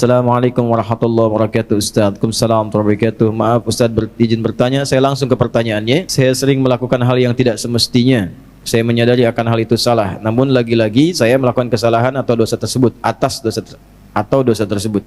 Assalamualaikum warahmatullahi wabarakatuh Ustaz. Waalaikumsalam warahmatullahi wabarakatuh. Maaf Ustaz, izin bertanya. Saya langsung ke pertanyaannya. Saya sering melakukan hal yang tidak semestinya. Saya menyadari akan hal itu salah. Namun lagi-lagi saya melakukan kesalahan atau dosa tersebut dosa tersebut.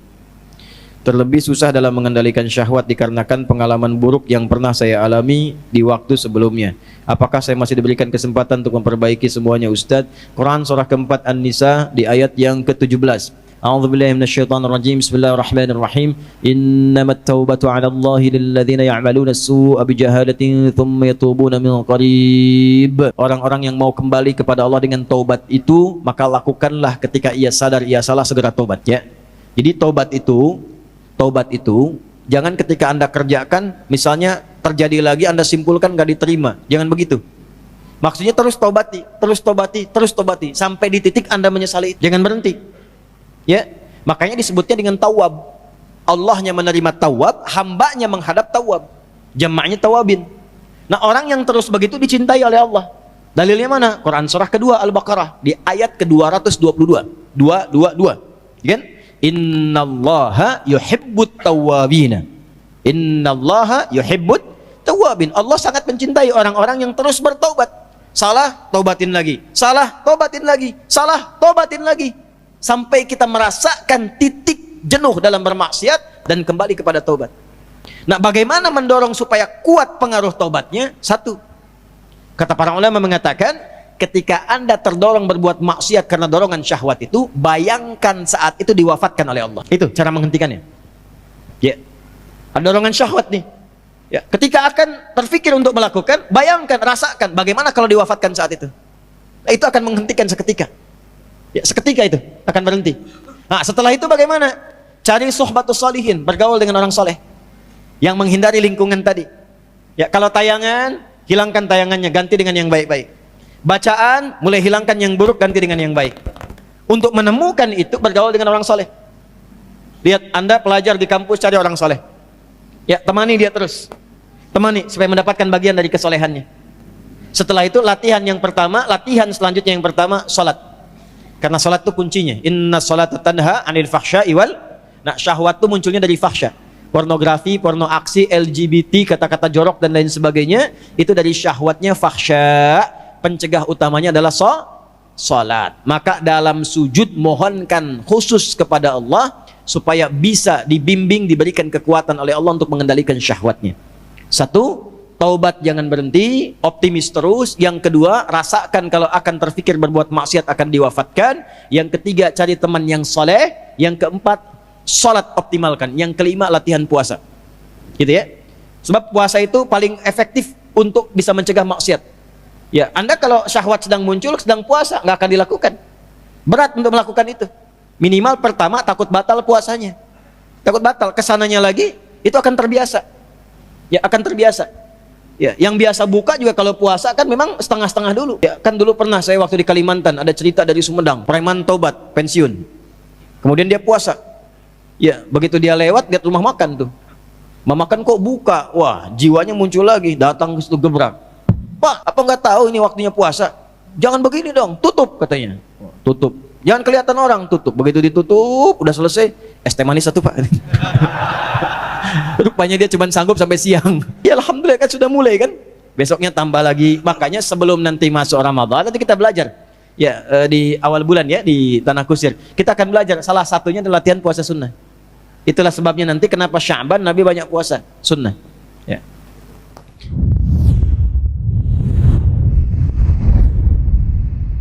Terlebih susah dalam mengendalikan syahwat dikarenakan pengalaman buruk yang pernah saya alami di waktu sebelumnya. Apakah saya masih diberikan kesempatan untuk memperbaiki semuanya Ustaz? Quran surah keempat An-Nisa di ayat yang ke-17. A'udzubillahi minasyaitonirrajim. Bismillahirrahmanirrahim. Innamat taubatu 'ala Allahi lilladzina ya'maluna as-su'a bijahalatin tsumma yatubuna min qarib. Orang-orang yang mau kembali kepada Allah dengan taubat itu, maka lakukanlah ketika ia sadar ia salah, segera taubat, ya. Jadi taubat itu jangan ketika Anda kerjakan, misalnya terjadi lagi Anda simpulkan gak diterima. Jangan begitu. Maksudnya terus taubati sampai di titik Anda menyesali. Jangan berhenti. Ya, makanya disebutnya dengan tawab. Allahnya menerima tawab, hambanya menghadap tawab. Jamaknya tawabin. Nah, orang yang terus begitu dicintai oleh Allah. Dalilnya mana? Quran surah kedua Al-Baqarah di ayat ke-222. 222. Kan? Innallaha yuhibbut tawwabina. Innallaha yuhibbut tawwabin. Allah sangat mencintai orang-orang yang terus bertaubat. Salah, taubatin lagi. Salah, taubatin lagi. Salah, taubatin lagi. Sampai kita merasakan titik jenuh dalam bermaksiat dan kembali kepada taubat. Nah, bagaimana mendorong supaya kuat pengaruh taubatnya? Satu, kata para ulama mengatakan, ketika Anda terdorong berbuat maksiat karena dorongan syahwat itu, bayangkan saat itu diwafatkan oleh Allah. Itu cara menghentikannya. Ya, ada dorongan syahwat nih. Ya, ketika akan terfikir untuk melakukan, bayangkan, rasakan bagaimana kalau diwafatkan saat itu. Nah, itu akan menghentikan seketika. Ya, seketika itu akan berhenti. Nah, setelah itu bagaimana? Cari suhbatus sholihin, bergaul dengan orang soleh yang menghindari lingkungan tadi. Ya, kalau tayangan, hilangkan tayangannya, ganti dengan yang baik-baik. Bacaan, mulai hilangkan yang buruk, ganti dengan yang baik. Untuk menemukan itu, bergaul dengan orang soleh. Lihat, Anda pelajar di kampus, cari orang soleh. Ya, temani dia terus. Temani supaya mendapatkan bagian dari kesolehannya. Setelah itu latihan selanjutnya yang pertama, salat. Karena salat itu kuncinya. Inna sholata tanha 'anil fahsya'i wal. Nah, syahwat itu munculnya dari fahsya. Pornografi, porno aksi, LGBT, kata-kata jorok dan lain sebagainya, itu dari syahwatnya fahsya. Pencegah utamanya adalah salat. Maka dalam sujud mohonkan khusus kepada Allah supaya bisa dibimbing, diberikan kekuatan oleh Allah untuk mengendalikan syahwatnya. Satu, taubat jangan berhenti, optimis terus. Yang kedua, rasakan kalau akan terfikir berbuat maksiat akan diwafatkan. Yang ketiga, cari teman yang soleh. Yang keempat, sholat optimalkan. Yang kelima, latihan puasa. Gitu ya. Sebab puasa itu paling efektif untuk bisa mencegah maksiat. Ya, Anda kalau syahwat sedang muncul, sedang puasa, nggak akan dilakukan. Berat untuk melakukan itu. Minimal pertama takut batal puasanya. Takut batal, kesananya lagi, itu akan terbiasa. Ya, akan terbiasa. Ya, yang biasa buka juga kalau puasa kan memang setengah-setengah dulu. Ya, kan dulu pernah saya waktu di Kalimantan ada cerita dari Sumedang, preman tobat, pensiun. Kemudian dia puasa. Ya, begitu dia lewat lihat rumah makan tuh. Rumah makan kok buka. Wah, jiwanya muncul lagi, datang ke situ gebrak. Pak, apa nggak tahu ini waktunya puasa? Jangan begini dong, tutup katanya. Tutup. Jangan kelihatan orang, tutup. Begitu ditutup, udah selesai, es teh manis satu, Pak. Rupanya dia cuma sanggup sampai siang. Ya alhamdulillah kan sudah mulai kan. Besoknya tambah lagi. Makanya sebelum nanti masuk Ramadan nanti kita belajar. Ya, di awal bulan ya di Tanah Kusir. Kita akan belajar salah satunya adalah latihan puasa sunnah. Itulah sebabnya nanti kenapa Sya'ban Nabi banyak puasa sunnah. Ya.